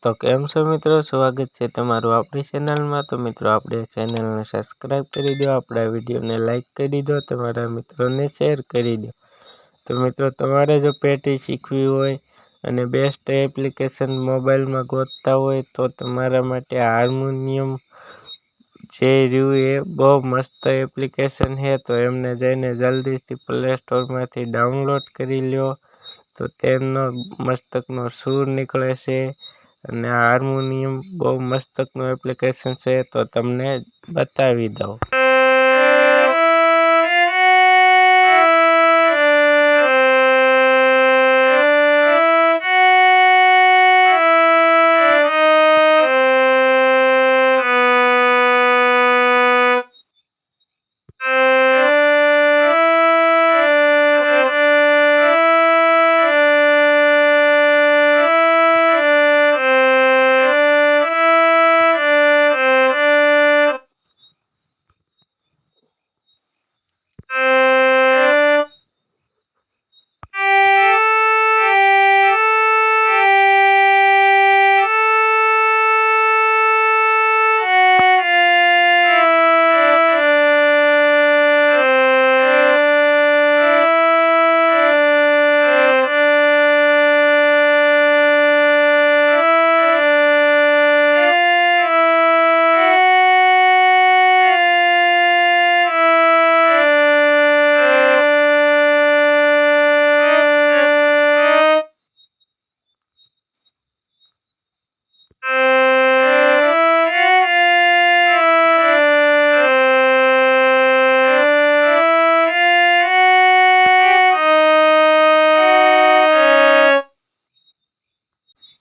તો કેમ છો મિત્રો, સ્વાગત છે તમારું આપણી ચેનલમાં। તો મિત્રો આપણે ચેનલને સબસ્ક્રાઈબ કરી દો, આપણા વિડીયોને લાઈક કરી દો, તમારા મિત્રોને શેર કરી દો। તો મિત્રો તમારે જો પેટી શીખવી હોય અને બેસ્ટ એપ્લિકેશન મોબાઈલમાં ગોતતા હોય તો તમારા માટે હાર્મોનિયમ જે રહ્યું એ બહુ મસ્ત એપ્લિકેશન છે। તો એમને જઈને જલ્દીથી પ્લે સ્ટોરમાંથી ડાઉનલોડ કરી લ્યો તો તેનો મસ્તકનો સૂર નીકળે છે। અને હાર્મોનિયમ બહુ મસ્તકનું એપ્લિકેશન છે, તો તમને બતાવી દઉં।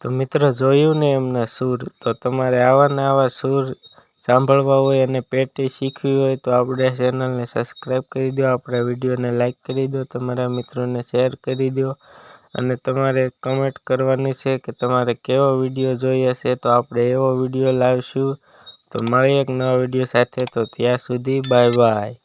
તો મિત્રો જોયું ને એમના સૂર। તો તમારે આવા ને આવા સૂર સાંભળવા હોય અને પેટી શીખવી હોય તો આપણે ચેનલને સબસ્ક્રાઈબ કરી દો, આપણા વિડીયોને લાઈક કરી દો, તમારા મિત્રોને શેર કરી દો અને તમારે કમેન્ટ કરવાની છે કે તમારે કેવો વિડીયો જોઈએ છે, તો આપણે એવો વિડીયો લાવીશું। તો મળીએ એક નવા વિડીયો સાથે, તો ત્યાં સુધી બાય બાય।